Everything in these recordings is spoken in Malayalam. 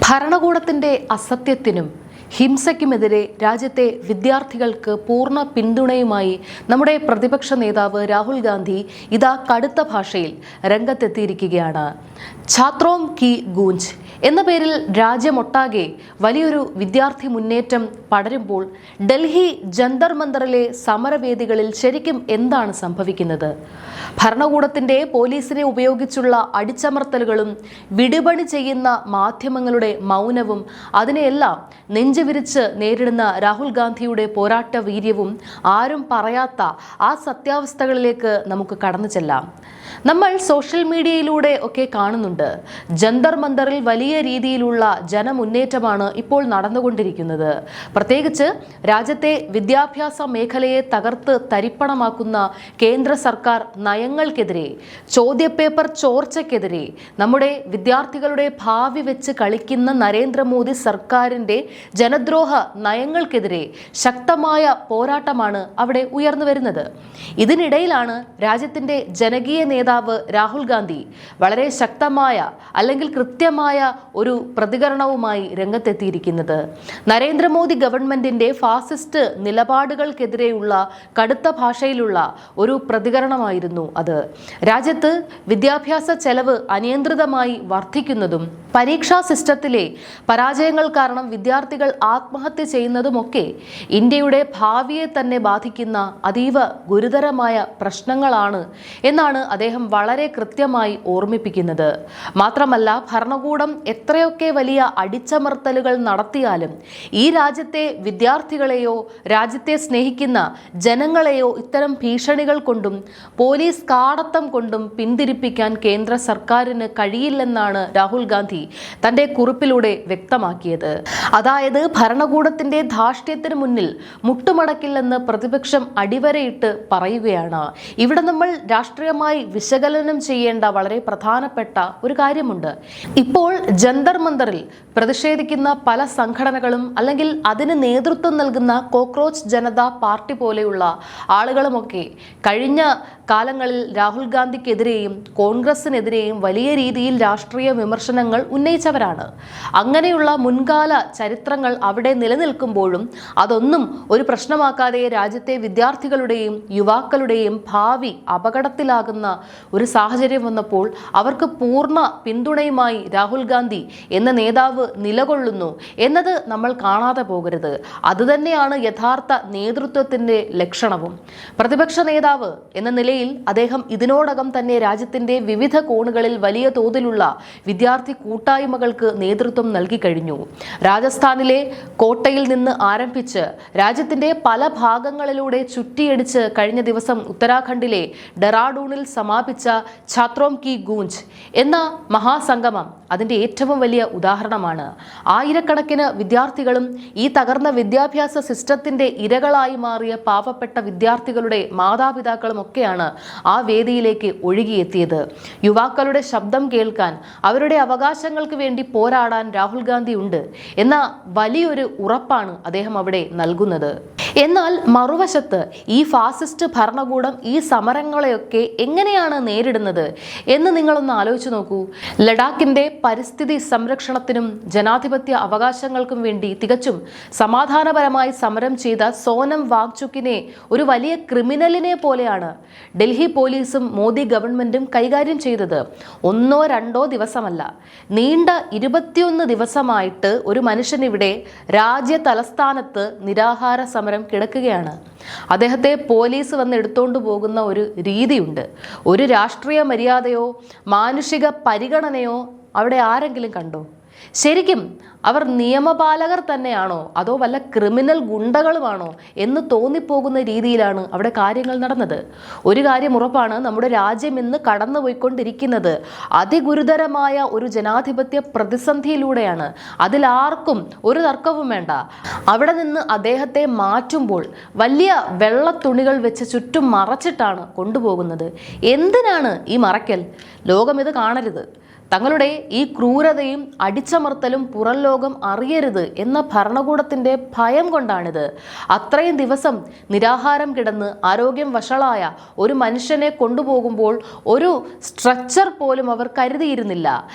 ഭരണകൂടത്തിന്റെ അസത്യത്തിനും ഹിംസയ്ക്കുമെതിരെ രാജ്യത്തെ വിദ്യാർത്ഥികൾക്ക് പൂർണ്ണ പിന്തുണയുമായി നമ്മുടെ പ്രതിപക്ഷ നേതാവ് രാഹുൽ ഗാന്ധി ഇതാ കടുത്ത ഭാഷയിൽ രംഗത്തെത്തിയിരിക്കുകയാണ്. ഛാത്രോം കി ഗൂഞ്ച് എന്ന പേരിൽ രാജ്യമൊട്ടാകെ വലിയൊരു വിദ്യാർത്ഥി മുന്നേറ്റം പടരുമ്പോൾ ഡൽഹി ജന്തർ മന്ദറിലെ സമരവേദികളിൽ ശരിക്കും എന്താണ് സംഭവിക്കുന്നത്? ഭരണകൂടത്തിന്റെ പോലീസിനെ ഉപയോഗിച്ചുള്ള അടിച്ചമർത്തലുകളും വിടുപണി ചെയ്യുന്ന മാധ്യമങ്ങളുടെ മൗനവും അതിനെയെല്ലാം നെഞ്ചുവിരിച്ച് നേരിടുന്ന രാഹുൽ ഗാന്ധിയുടെ പോരാട്ട വീര്യവും ആരും പറയാത്ത ആ സത്യാവസ്ഥകളിലേക്ക് നമുക്ക് കടന്നു ചെല്ലാം. നമ്മൾ സോഷ്യൽ മീഡിയയിലൂടെ ഒക്കെ കാണുന്നുണ്ട്, ജന്തർ മന്ദറിൽ വലിയ രീതിയിലുള്ള ജനമുന്നേറ്റമാണ് ഇപ്പോൾ നടന്നുകൊണ്ടിരിക്കുന്നത്. പ്രത്യേകിച്ച് രാജ്യത്തെ വിദ്യാഭ്യാസ മേഖലയെ തകർത്ത് തരിപ്പണമാക്കുന്ന കേന്ദ്ര സർക്കാർ നയങ്ങൾക്കെതിരെ, ചോദ്യപേപ്പർ ചോർച്ചയ്ക്കെതിരെ, നമ്മുടെ വിദ്യാർത്ഥികളുടെ ഭാവി വെച്ച് കളിക്കുന്ന നരേന്ദ്രമോദി സർക്കാരിന്റെ ജനദ്രോഹ നയങ്ങൾക്കെതിരെ ശക്തമായ പോരാട്ടമാണ് അവിടെ ഉയർന്നു വരുന്നത്. ഇതിനിടയിലാണ് രാജ്യത്തിന്റെ ജനകീയ നേതാവ് രാഹുൽ ഗാന്ധി വളരെ ശക്തമായ അല്ലെങ്കിൽ കൃത്യമായ ഒരു പ്രതികരണവുമായി രംഗത്തെത്തിയിരിക്കുന്നത്. നരേന്ദ്രമോദി ഗവൺമെന്റിന്റെ ഫാസിസ്റ്റ് നിലപാടുകൾക്കെതിരെയുള്ള കടുത്ത ഭാഷയിലുള്ള ഒരു പ്രതികരണമായിരുന്നു അത്. രാജ്യത്ത് വിദ്യാഭ്യാസ ചെലവ് അനിയന്ത്രിതമായി വർദ്ധിക്കുന്നതും പരീക്ഷാ സിസ്റ്റത്തിലെ പരാജയങ്ങൾ കാരണം വിദ്യാർത്ഥികൾ ആത്മഹത്യ ചെയ്യുന്നതുമൊക്കെ ഇന്ത്യയുടെ ഭാവിയെ തന്നെ ബാധിക്കുന്ന അതീവ ഗുരുതരമായ പ്രശ്നങ്ങളാണ് എന്നാണ് അദ്ദേഹം വളരെ കൃത്യമായി ഓർമ്മിപ്പിക്കുന്നത്. മാത്രമല്ല, ഭരണകൂടം എത്രയൊക്കെ വലിയ അടിച്ചമർത്തലുകൾ നടത്തിയാലും ഈ രാജ്യത്തെ വിദ്യാർത്ഥികളെയോ രാജ്യത്തെ സ്നേഹിക്കുന്ന ജനങ്ങളെയോ ഇത്തരം ഭീഷണികൾ കൊണ്ടും പോലീസ് കാടത്തം കൊണ്ടും പിന്തിരിപ്പിക്കാൻ കേന്ദ്ര സർക്കാരിന് കഴിയില്ലെന്നാണ് രാഹുൽ ഗാന്ധി തന്റെ കുറിപ്പിലൂടെ വ്യക്തമാക്കിയത്. അതായത് ഭരണകൂടത്തിന്റെ ധാർഷ്ട്യത്തിന് മുന്നിൽ മുട്ടുമടക്കില്ലെന്ന് പ്രതിപക്ഷം അടിവരയിട്ട് പറയുകയാണ്. ഇവിടെ നമ്മൾ രാഷ്ട്രീയമായി വിശകലനം ചെയ്യേണ്ട വളരെ പ്രധാനപ്പെട്ട ഒരു കാര്യമുണ്ട്. ഇപ്പോൾ ജന്തർ മന്ദറിൽ പ്രതിഷേധിക്കുന്ന പല സംഘടനകളും അല്ലെങ്കിൽ അതിന് നേതൃത്വം നൽകുന്ന കോക്രോച്ച് ജനതാ പാർട്ടി പോലെയുള്ള ആളുകളുമൊക്കെ കഴിഞ്ഞ കാലങ്ങളിൽ രാഹുൽ ഗാന്ധിക്കെതിരെയും കോൺഗ്രസിനെതിരെയും വലിയ രീതിയിൽ രാഷ്ട്രീയ വിമർശനങ്ങൾ ഉന്നയിച്ചവരാണ്. അങ്ങനെയുള്ള മുൻകാല ചരിത്രങ്ങൾ അവിടെ നിലനിൽക്കുമ്പോഴും അതൊന്നും ഒരു പ്രശ്നമാക്കാതെ രാജ്യത്തെ വിദ്യാർത്ഥികളുടെയും യുവാക്കളുടെയും ഭാവി അപകടത്തിലാകുന്ന ഒരു സാഹചര്യം വന്നപ്പോൾ അവർക്ക് പൂർണ്ണ പിന്തുണയുമായി രാഹുൽ ഗാന്ധി എന്ന നേതാവ് നിലകൊള്ളുന്നു എന്നത് നമ്മൾ കാണാതെ പോകരുത്. അതുതന്നെയാണ് യഥാർത്ഥ നേതൃത്വത്തിന്റെ ലക്ഷണവും. പ്രതിപക്ഷ നേതാവ് എന്ന നിലയിൽ അദ്ദേഹം ഇതിനോടകം തന്നെ രാജ്യത്തിന്റെ വിവിധ കോണുകളിൽ വലിയ തോതിലുള്ള വിദ്യാർത്ഥി കൂട്ടായ്മകൾക്ക് നേതൃത്വം നൽകി കഴിഞ്ഞു. രാജസ്ഥാനിലെ കോട്ടയിൽ നിന്ന് ആരംഭിച്ച് രാജ്യത്തിന്റെ പല ഭാഗങ്ങളിലൂടെ ചുറ്റിയടിച്ച് കഴിഞ്ഞ ദിവസം ഉത്തരാഖണ്ഡിലെ ഡെറാഡൂണിൽ സമാപിച്ച ഛാത്രോം കി ഗൂഞ്ച് എന്ന മഹാസംഗമം അതിന്റെ ഏറ്റവും വലിയ ഉദാഹരണമാണ്. ആയിരക്കണക്കിന് വിദ്യാർത്ഥികളും ഈ തകർന്ന വിദ്യാഭ്യാസ സിസ്റ്റത്തിന്റെ ഇരകളായി മാറിയ പാവപ്പെട്ട വിദ്യാർത്ഥികളുടെ മാതാപിതാക്കളും ഒക്കെയാണ് ആ വേദിയിലേക്ക് ഒഴുകിയെത്തിയത്. യുവാക്കളുടെ ശബ്ദം കേൾക്കാൻ, അവരുടെ അവകാശങ്ങൾക്ക് വേണ്ടി പോരാടാൻ രാഹുൽ ഗാന്ധി ഉണ്ട് എന്ന വലിയൊരു ഉറപ്പാണ് അദ്ദേഹം അവിടെ നൽകുന്നത്. എന്നാൽ മറുവശത്ത് ഈ ഫാസിസ്റ്റ് ഭരണകൂടം ഈ സമരങ്ങളെയൊക്കെ എങ്ങനെയാണ് നേരിടുന്നത് എന്ന് നിങ്ങളൊന്ന് ആലോചിച്ച് നോക്കൂ. ലഡാക്കിന്റെ പരിസ്ഥിതി സംരക്ഷണത്തിനും ജനാധിപത്യ അവകാശങ്ങൾക്കും വേണ്ടി തികച്ചും സമാധാനപരമായി സമരം ചെയ്ത സോനം വാങ്ചുക്കിനെ ഒരു വലിയ ക്രിമിനലിനെ പോലെയാണ് ഡൽഹി പോലീസും മോദി ഗവൺമെന്റും കൈകാര്യം ചെയ്തത്. ഒന്നോ രണ്ടോ ദിവസമല്ല, നീണ്ട 21 ദിവസമായിട്ട് ഒരു മനുഷ്യനിവിടെ രാജ്യ തലസ്ഥാനത്ത് നിരാഹാര സമരം കിടക്കുകയാണ്. അദ്ദേഹത്തെ പോലീസ് വന്ന് എടുത്തോണ്ട് പോകുന്ന ഒരു രീതിയുണ്ട്. ഒരു രാഷ്ട്രീയ മര്യാദയോ മാനുഷിക പരിഗണനയോ അവിടെ ആരെങ്കിലും കണ്ടോ? ശരിക്കും അവർ നിയമപാലകർ തന്നെയാണോ അതോ വല്ല ക്രിമിനൽ ഗുണ്ടകളുമാണോ എന്ന് തോന്നിപ്പോകുന്ന രീതിയിലാണ് അവിടെ കാര്യങ്ങൾ നടന്നത്. ഒരു കാര്യം ഉറപ്പാണ്, നമ്മുടെ രാജ്യം ഇന്ന് കടന്നുപോയിക്കൊണ്ടിരിക്കുന്നത് അതിഗുരുതരമായ ഒരു ജനാധിപത്യ പ്രതിസന്ധിയിലൂടെയാണ്. അതിലാർക്കും ഒരു തർക്കവും വേണ്ട. അവിടെ നിന്ന് അദ്ദേഹത്തെ മാറ്റുമ്പോൾ വലിയ വെള്ളത്തുണികൾ വെച്ച് ചുറ്റും മറച്ചിട്ടാണ് കൊണ്ടുപോകുന്നത്. എന്തിനാണ് ഈ മറയ്ക്കൽ? ലോകം ഇത് കാണരുത്. തങ്ങളുടെ ഈ ക്രൂരതയും അടിച്ചമർത്തലും പുറം ലോകം അറിയരുത് എന്ന ഭരണകൂടത്തിന്റെ ഭയം കൊണ്ടാണിത്. അത്രയും ദിവസം നിരാഹാരം കിടന്ന് ആരോഗ്യം വഷളായ ഒരു മനുഷ്യനെ കൊണ്ടുപോകുമ്പോൾ ഒരു സ്ട്രക്ചർ പോലും അവർ കരുതിയിരുന്നില്ല.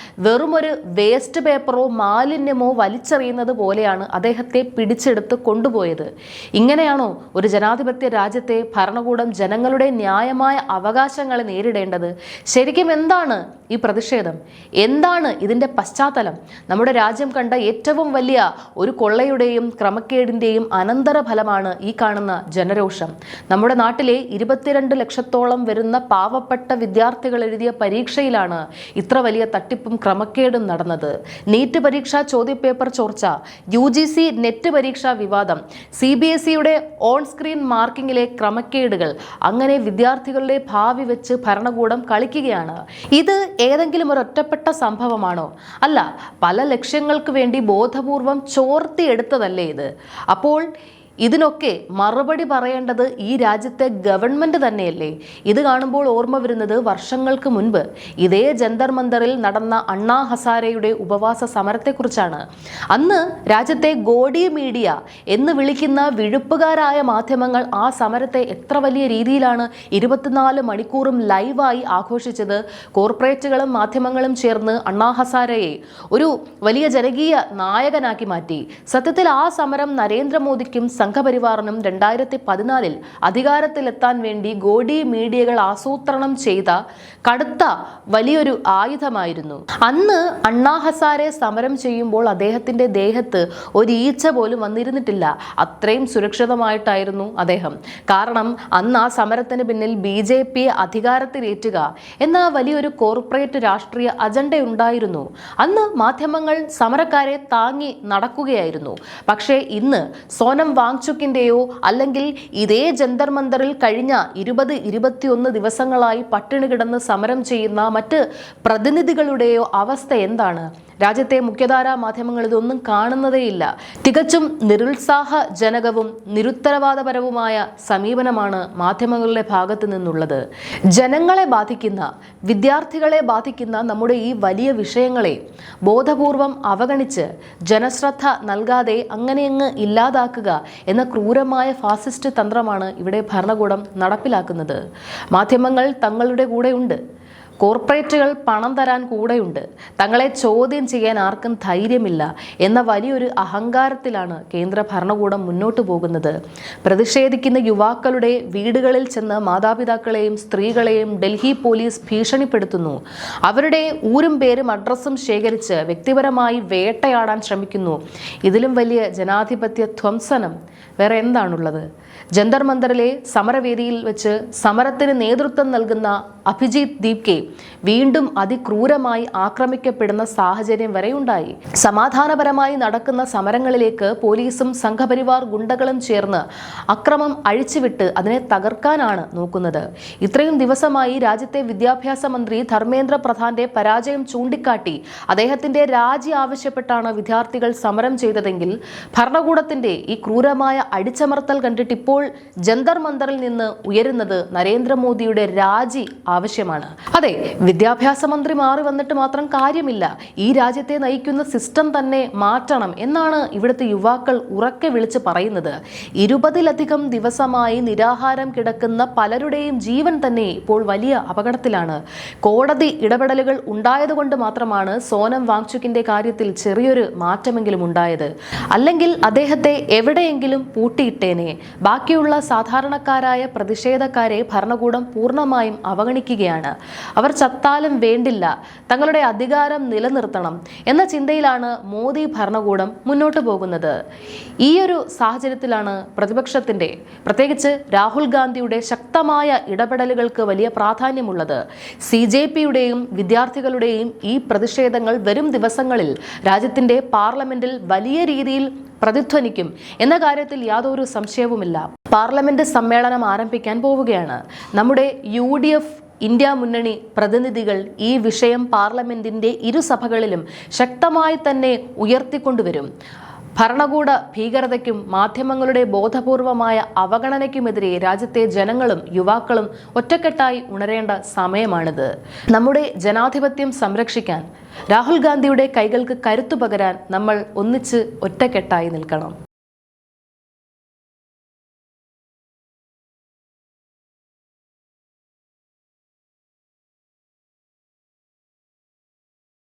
വെറുമൊരു വേസ്റ്റ് പേപ്പറോ മാലിന്യമോ വലിച്ചെറിയുന്നത് പോലെയാണ് അദ്ദേഹത്തെ പിടിച്ചെടുത്ത് കൊണ്ടുപോയത്. ഇങ്ങനെയാണോ ഒരു ജനാധിപത്യ രാജ്യത്തെ ഭരണകൂടം ജനങ്ങളുടെ ന്യായമായ അവകാശങ്ങളെ നേരിടേണ്ടത്? ശരിക്കും എന്താണ് ഈ പ്രതിഷേധം? എന്താണ് ഇതിന്റെ പശ്ചാത്തലം? നമ്മുടെ രാജ്യം കണ്ട ഏറ്റവും വലിയ ഒരു കൊള്ളയുടെയും ക്രമക്കേടിന്റെയും അനന്തരഫലമാണ് ഈ കാണുന്ന ജനരോഷം. നമ്മുടെ നാട്ടിലെ 22 ലക്ഷത്തോളം വരുന്ന പാവപ്പെട്ട വിദ്യാർത്ഥികൾ എഴുതിയ പരീക്ഷയിലാണ് ഇത്ര വലിയ തട്ടിപ്പും ക്രമക്കേടും നടന്നത്. നീറ്റ് പരീക്ഷാ ചോദ്യപേപ്പർ ചോർച്ച, UGC നെറ്റ് പരീക്ഷാ വിവാദം, CBSEയുടെ ഓൺ സ്ക്രീൻ മാർക്കിങ്ങിലെ ക്രമക്കേടുകൾ, അങ്ങനെ വിദ്യാർത്ഥികളുടെ ഭാവി വെച്ച് ഭരണകൂടം കളിക്കുകയാണ്. ഇത് ഏതെങ്കിലും ഒരു ഒറ്റപ്പെട്ട സംഭവമാണോ? അല്ല, പല ലക്ഷ്യങ്ങൾക്ക് വേണ്ടി ബോധപൂർവം ചോർത്തിയെടുത്തതല്ലേ ഇത്? അപ്പോൾ ഇതിനൊക്കെ മറുപടി പറയേണ്ടത് ഈ രാജ്യത്തെ ഗവൺമെന്റ് തന്നെയല്ലേ? ഇത് കാണുമ്പോൾ ഓർമ്മ വരുന്നത് വർഷങ്ങൾക്ക് മുൻപ് ഇതേ ജന്തർ മന്ദറിൽ നടന്ന അണ്ണാ ഹസാരെയുടെ ഉപവാസ സമരത്തെക്കുറിച്ചാണ്. അന്ന് രാജ്യത്തെ ഗോഡി മീഡിയ എന്ന് വിളിക്കുന്ന വിഴുപ്പുകാരായ മാധ്യമങ്ങൾ ആ സമരത്തെ എത്ര വലിയ രീതിയിലാണ് 24 മണിക്കൂറും ലൈവായി ആഘോഷിച്ചത്. കോർപ്പറേറ്റുകളും മാധ്യമങ്ങളും ചേർന്ന് അണ്ണാ ഹസാരെയെ ഒരു വലിയ ജനകീയ നായകനാക്കി മാറ്റി. സത്യത്തിൽ ആ സമരം നരേന്ദ്രമോദിക്കും സംഘപരിവാറിനും 2014 അധികാരത്തിലെത്താൻ വേണ്ടി ഗോഡി മീഡിയകൾ ആസൂത്രണം ചെയ്ത കടുത്ത വലിയൊരു ആയുധമായിരുന്നു. അന്ന് അണ്ണാ ഹസാരെ സമരം ചെയ്യുമ്പോൾ അദ്ദേഹത്തിന്റെ ദേഹത്ത് ഒരു ഈച്ച പോലും വന്നിരുന്നിട്ടില്ല. അത്രയും സുരക്ഷിതമായിട്ടായിരുന്നു അദ്ദേഹം. കാരണം അന്ന് ആ സമരത്തിന് പിന്നിൽ BJP അധികാരത്തിലേറ്റുക എന്ന വലിയൊരു കോർപ്പറേറ്റ് രാഷ്ട്രീയ അജണ്ട ഉണ്ടായിരുന്നു. അന്ന് മാധ്യമങ്ങൾ സമരക്കാരെ താങ്ങി നടക്കുകയായിരുന്നു. പക്ഷേ ഇന്ന് സോനം വാങ്ചുക്കിന്റെയോ അല്ലെങ്കിൽ ഇതേ ജന്തർ മന്ദറിൽ കഴിഞ്ഞ 20-21 ദിവസങ്ങളായി പട്ടിണി കിടന്ന് സമരം ചെയ്യുന്ന മറ്റ് പ്രതിനിധികളുടെയോ അവസ്ഥ എന്താണ്? രാജ്യത്തെ മുഖ്യധാരാ മാധ്യമങ്ങൾ ഇതൊന്നും കാണുന്നതേയില്ല. തികച്ചും നിരുത്സാഹജനകവും നിരുത്തരവാദപരവുമായ സമീപനമാണ് മാധ്യമങ്ങളുടെ ഭാഗത്തു നിന്നുള്ളത്. ജനങ്ങളെ ബാധിക്കുന്ന, വിദ്യാർത്ഥികളെ ബാധിക്കുന്ന നമ്മുടെ ഈ വലിയ വിഷയങ്ങളെ ബോധപൂർവം അവഗണിച്ച് ജനശ്രദ്ധ നൽകാതെ അങ്ങനെയങ്ങ് ഇല്ലാതാക്കുക എന്ന ക്രൂരമായ ഫാസിസ്റ്റ് തന്ത്രമാണ് ഇവിടെ ഭരണകൂടം നടപ്പിലാക്കുന്നത്. മാധ്യമങ്ങൾ തങ്ങളുടെ കൂടെയുണ്ട്, കോർപ്പറേറ്റുകൾ പണം തരാൻ കൂടെയുണ്ട്, തങ്ങളെ ചോദ്യം ചെയ്യാൻ ആർക്കും ധൈര്യമില്ല എന്ന വലിയൊരു അഹങ്കാരത്തിലാണ് കേന്ദ്ര ഭരണകൂടം മുന്നോട്ടു പോകുന്നത്. പ്രതിഷേധിക്കുന്ന യുവാക്കളുടെ വീടുകളിൽ ചെന്ന് മാതാപിതാക്കളെയും സ്ത്രീകളെയും ഡൽഹി പോലീസ് ഭീഷണിപ്പെടുത്തുന്നു. അവരുടെ ഊരും പേരും അഡ്രസ്സും ശേഖരിച്ച് വ്യക്തിപരമായി വേട്ടയാടാൻ ശ്രമിക്കുന്നു. ഇതിലും വലിയ ജനാധിപത്യ ധ്വംസനം വേറെ എന്താണുള്ളത്? ജന്തർ മന്ദറിലെ സമരവേദിയിൽ വെച്ച് സമരത്തിന് നേതൃത്വം നൽകുന്ന അഭിജിത് ദീപ്കെ വീണ്ടും അതിക്രൂരമായി ആക്രമിക്കപ്പെടുന്ന സാഹചര്യം വരെ ഉണ്ടായി. സമാധാനപരമായി നടക്കുന്ന സമരങ്ങളിലേക്ക് പോലീസും സംഘപരിവാർ ഗുണ്ടകളും ചേർന്ന് അക്രമം അഴിച്ചുവിട്ട് അതിനെ തകർക്കാനാണ് നോക്കുന്നത്. ഇത്രയും ദിവസമായി രാജ്യത്തെ വിദ്യാഭ്യാസ മന്ത്രി ധർമ്മേന്ദ്ര പ്രധാന്റെ പരാജയം ചൂണ്ടിക്കാട്ടി അദ്ദേഹത്തിന്റെ രാജി ആവശ്യപ്പെട്ടാണ് വിദ്യാർത്ഥികൾ സമരം ചെയ്തതെങ്കിൽ ഭരണകൂടത്തിന്റെ ഈ ക്രൂരമായ അടിച്ചമർത്തൽ കണ്ടിട്ട് ഇപ്പോൾ ജന്തർ മന്ദറിൽ നിന്ന് ഉയരുന്നത് നരേന്ദ്രമോദിയുടെ രാജി ആവശ്യമാണ്. അതെ, വിദ്യാഭ്യാസ മന്ത്രി മാറി വന്നിട്ട് മാത്രം കാര്യമില്ല. ഈ രാജ്യത്തെ നയിക്കുന്ന സിസ്റ്റം തന്നെ മാറ്റണം എന്നാണ് ഇവിടുത്തെ യുവാക്കൾ ഉറക്കെ വിളിച്ച് പറയുന്നത്. 20-ലധികം ദിവസമായി നിരാഹാരം കിടക്കുന്ന പലരുടെയും ജീവൻ തന്നെ ഇപ്പോൾ വലിയ അപകടത്തിലാണ്. കോടതി ഇടപെടലുകൾ ഉണ്ടായതുകൊണ്ട് മാത്രമാണ് സോനം വാങ്ചുക്കിന്റെ കാര്യത്തിൽ ചെറിയൊരു മാറ്റമെങ്കിലും ഉണ്ടായത്. അല്ലെങ്കിൽ അദ്ദേഹത്തെ എവിടെയെങ്കിലും പൂട്ടിയിട്ടേനെ. ബാക്കിയുള്ള സാധാരണക്കാരായ പ്രതിഷേധക്കാരെ ഭരണകൂടം പൂർണ്ണമായും അവഗണിക്കുകയാണ്. അവർ ചത്താലും വേണ്ടില്ല, തങ്ങളുടെ അധികാരം നിലനിർത്തണം എന്ന ചിന്തയിലാണ് മോദി ഭരണകൂടം മുന്നോട്ട് പോകുന്നത്. ഈ ഒരു സാഹചര്യത്തിലാണ് പ്രതിപക്ഷത്തിന്റെ, പ്രത്യേകിച്ച് രാഹുൽ ഗാന്ധിയുടെ ശക്തമായ ഇടപെടലുകൾക്ക് വലിയ പ്രാധാന്യമുള്ളത്. CJPയുടെയും വിദ്യാർത്ഥികളുടെയും ഈ പ്രതിഷേധങ്ങൾ വരും ദിവസങ്ങളിൽ രാജ്യത്തിന്റെ പാർലമെന്റിൽ വലിയ രീതിയിൽ പ്രതിധ്വനിക്കും എന്ന കാര്യത്തിൽ യാതൊരു സംശയവുമില്ല. പാർലമെന്റ് സമ്മേളനം ആരംഭിക്കാൻ പോവുകയാണ്. നമ്മുടെ UDF ഇന്ത്യ മുന്നണി പ്രതിനിധികൾ ഈ വിഷയം പാർലമെന്റിന്റെ ഇരുസഭകളിലും ശക്തമായി തന്നെ ഉയർത്തിക്കൊണ്ടുവരും. ഭരണകൂട ഭീകരതയ്ക്കും മാധ്യമങ്ങളുടെ ബോധപൂർവമായ അവഗണനയ്ക്കുമെതിരെ രാജ്യത്തെ ജനങ്ങളും യുവാക്കളും ഒറ്റക്കെട്ടായി ഉണരേണ്ട സമയമാണിത്. നമ്മുടെ ജനാധിപത്യം സംരക്ഷിക്കാൻ രാഹുൽ ഗാന്ധിയുടെ കൈകൾക്ക് കരുത്തു പകരാൻ നമ്മൾ ഒന്നിച്ച് ഒറ്റക്കെട്ടായി നിൽക്കണം.